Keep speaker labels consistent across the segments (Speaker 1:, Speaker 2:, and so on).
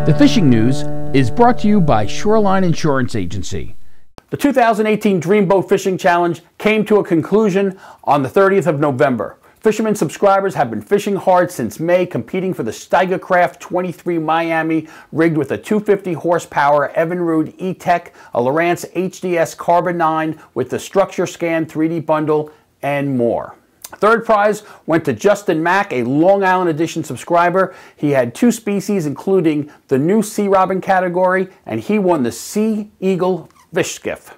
Speaker 1: The fishing news is brought to you by Shoreline Insurance Agency. The 2018 Dreamboat Fishing Challenge came to a conclusion on the 30th of November. Fisherman subscribers have been fishing hard since May, competing for the Steigercraft 23 Miami, rigged with a 250 horsepower Evinrude E-Tech, a Lowrance HDS Carbon 9 with the Structure Scan 3D bundle, and more. Third prize went to Justin Mack, a Long Island Edition subscriber. He had 2 species, including the new Sea Robin category, and he won the Sea Eagle fish skiff.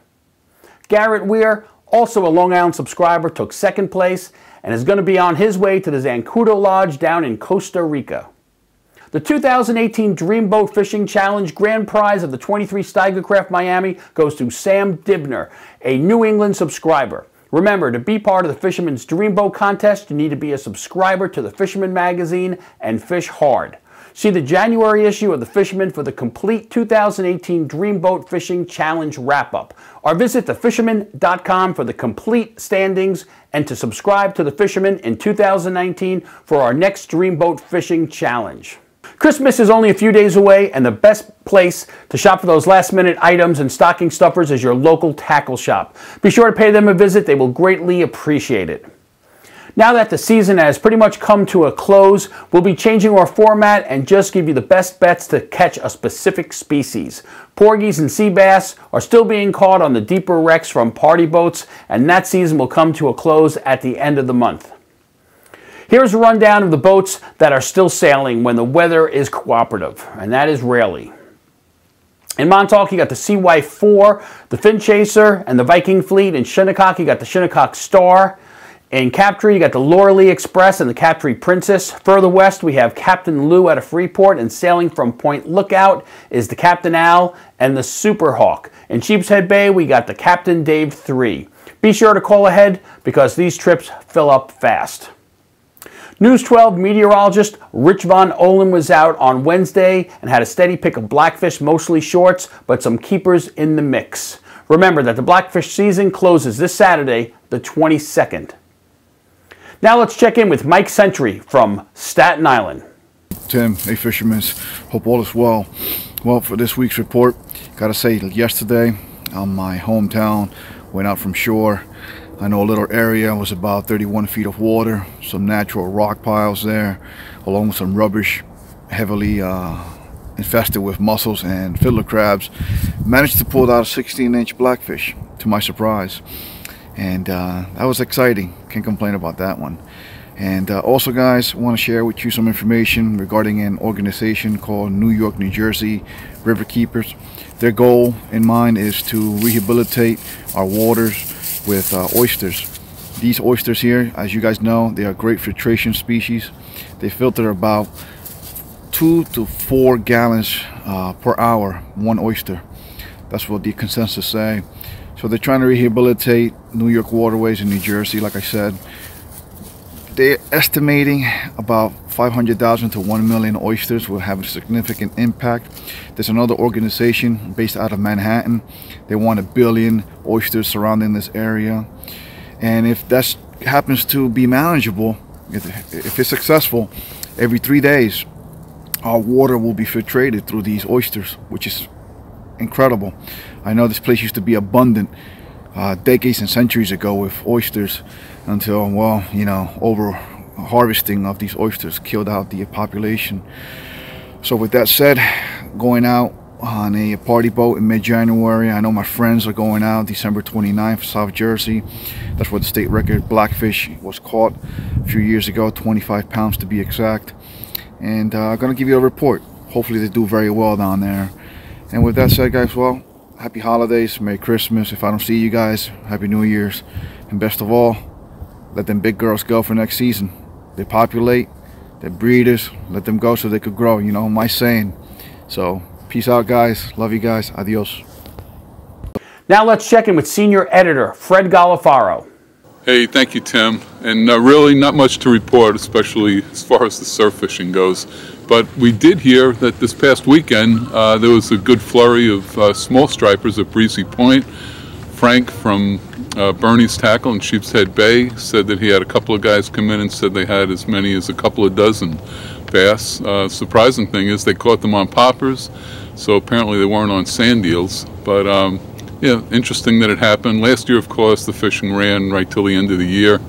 Speaker 1: Garrett Weir, also a Long Island subscriber, took 2nd place and is going to be on his way to the Zancudo Lodge down in Costa Rica. The 2018 Dreamboat Fishing Challenge grand prize of the 23 Steigercraft Miami goes to Sam Dibner, a New England subscriber. Remember, to be part of the Fisherman's Dreamboat contest, you need to be a subscriber to the Fisherman magazine and fish hard. See the January issue of the Fisherman for the complete 2018 Dreamboat Fishing Challenge wrap-up, or visit thefisherman.com for the complete standings and to subscribe to the Fisherman in 2019 for our next Dreamboat Fishing Challenge. Christmas is only a few days away, and the best place to shop for those last-minute items and stocking stuffers is your local tackle shop. Be sure to pay them a visit. They will greatly appreciate it. Now that the season has pretty much come to a close, we'll be changing our format and just give you the best bets to catch a specific species. Porgies and sea bass are still being caught on the deeper wrecks from party boats, and that season will come to a close at the end of the month. Here's a rundown of the boats that are still sailing when the weather is cooperative, and that is rarely. In Montauk, you got the Sea Wife 4, the Fin Chaser, and the Viking Fleet. In Shinnecock, you got the Shinnecock Star. In Captree, you got the Lauralee Express and the Captree Princess. Further west, we have Captain Lou out of Freeport, and sailing from Point Lookout is the Captain Al and the Super Hawk. In Sheepshead Bay, we got the Captain Dave 3. Be sure to call ahead because these trips fill up fast. News 12 meteorologist Rich Von Olin was out on Wednesday and had a steady pick of blackfish, mostly shorts, but some keepers in the mix. Remember that the blackfish season closes this Saturday, the 22nd. Now let's check in with Mike Sentry from Staten Island.
Speaker 2: Tim, hey fishermen, hope all is well. Well, for this week's report, gotta say, yesterday on my hometown, went out from shore. I know a little area was about 31 feet of water, some natural rock piles there, along with some rubbish, heavily infested with mussels and fiddler crabs. Managed to pull out a 16-inch blackfish, to my surprise. And that was exciting, can't complain about that one. And also guys, I want to share with you some information regarding an organization called New York, New Jersey River Keepers. Their goal in mind is to rehabilitate our waters with oysters. These oysters here, as you guys know, they are great filtration species. They filter about 2 to 4 gallons per hour, one oyster. That's what the consensus say. So they're trying to rehabilitate New York waterways in New Jersey, like I said. They're estimating about 500,000 to 1 million oysters will have a significant impact. There's another organization based out of Manhattan. They want 1 billion oysters surrounding this area. And if that happens to be manageable, if it's successful, every 3 days, our water will be filtrated through these oysters, which is incredible. I know this place used to be abundant decades and centuries ago with oysters until, well, you know, over harvesting of these oysters killed out the population. So with that said, going out on a party boat in mid-January. I know my friends are going out December 29th, South Jersey. That's where the state record blackfish was caught a few years ago, 25 pounds to be exact. And I'm gonna give you a report. Hopefully they do very well down there. And with that said, guys, well, happy holidays, Merry Christmas. If I don't see you guys, Happy New Year's. And best of all, let them big girls go for next season. They populate, they're breeders, let them go so they could grow, you know, my saying. So peace out, guys. Love you guys. Adios.
Speaker 1: Now let's check in with senior editor Fred Golofaro.
Speaker 3: Hey, thank you, Tim. And really not much to report, especially as far as the surf fishing goes. But we did hear that this past weekend there was a good flurry of small stripers at Breezy Point. Frank from Bernie's Tackle in Sheepshead Bay said that he had a couple of guys come in and said they had as many as a couple of dozen. bass. Surprising thing is they caught them on poppers, so apparently they weren't on sand eels. But yeah, interesting that it happened. Last year, of course, the fishing ran right till the end of the year.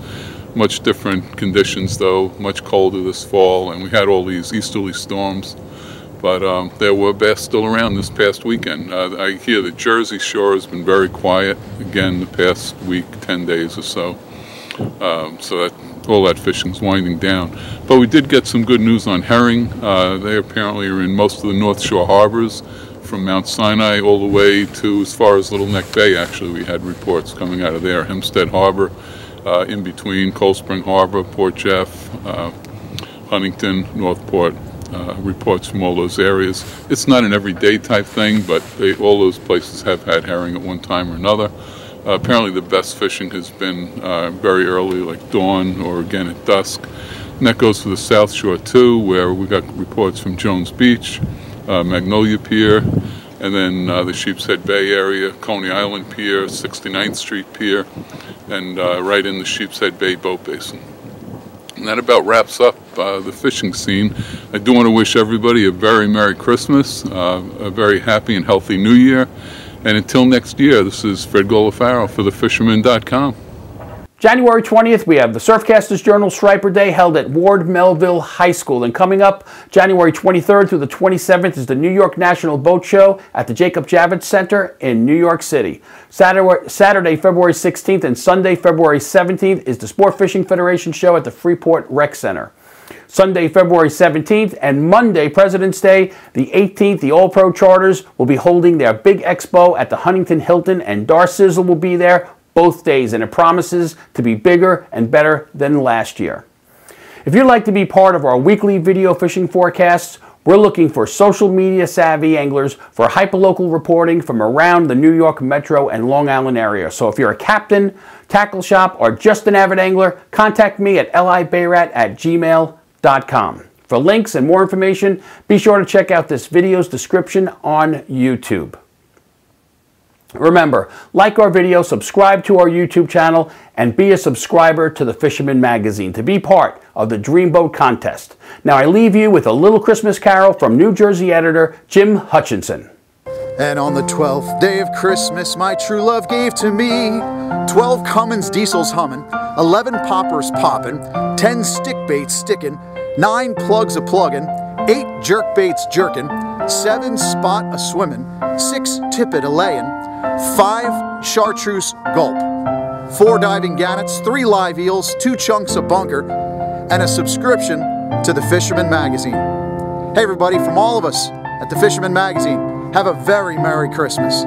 Speaker 3: Much different conditions, though, much colder this fall, and we had all these easterly storms. But there were bass still around this past weekend. I hear the Jersey shore has been very quiet, again, the past week, 10 days or so. So that, all that fishing's winding down. But we did get some good news on herring. They apparently are in most of the North Shore harbors, from Mount Sinai all the way to as far as Little Neck Bay. Actually, we had reports coming out of there, Hempstead Harbor, in between Cold Spring Harbor, Port Jeff, Huntington, Northport. Reports from all those areas. It's not an everyday type thing, but all those places have had herring at one time or another. Apparently the best fishing has been very early, like dawn or again at dusk. And that goes for the South Shore too, where we got reports from Jones Beach, Magnolia Pier, and then the Sheepshead Bay area, Coney Island Pier, 69th Street Pier, and right in the Sheepshead Bay boat basin. And that about wraps up the fishing scene. I do want to wish everybody a very Merry Christmas, a very happy and healthy New Year. And until next year, this is Fred Golofaro for thefisherman.com.
Speaker 1: January 20th, we have the Surfcasters Journal Striper Day held at Ward Melville High School. And coming up, January 23rd through the 27th is the New York National Boat Show at the Jacob Javits Center in New York City. Saturday, February 16th and Sunday, February 17th is the Sport Fishing Federation Show at the Freeport Rec Center. Sunday, February 17th and Monday, President's Day, the 18th, the All-Pro Charters will be holding their big expo at the Huntington Hilton, and Dar Sizzle will be there both days, and it promises to be bigger and better than last year. If you'd like to be part of our weekly video fishing forecasts, we're looking for social media savvy anglers for hyperlocal reporting from around the New York Metro and Long Island area. So if you're a captain, tackle shop, or just an avid angler, contact me at libayrat@gmail.com. For links and more information, be sure to check out this video's description on YouTube. Remember, like our video, subscribe to our YouTube channel, and be a subscriber to the Fisherman magazine to be part of the Dreamboat contest. Now I leave you with a little Christmas carol from New Jersey editor Jim Hutchinson.
Speaker 4: And on the 12th day of Christmas, my true love gave to me 12 Cummins diesels humming, 11 poppers popping, 10 stick baits sticking, 9 plugs a plugging, 8 jerk baits jerking, 7 spot a swimming, 6 tippet a laying, 5 chartreuse gulp, 4 diving gannets, 3 live eels, 2 chunks of bunker, and a subscription to the Fisherman magazine. Hey everybody, from all of us at the Fisherman magazine, have a very Merry Christmas.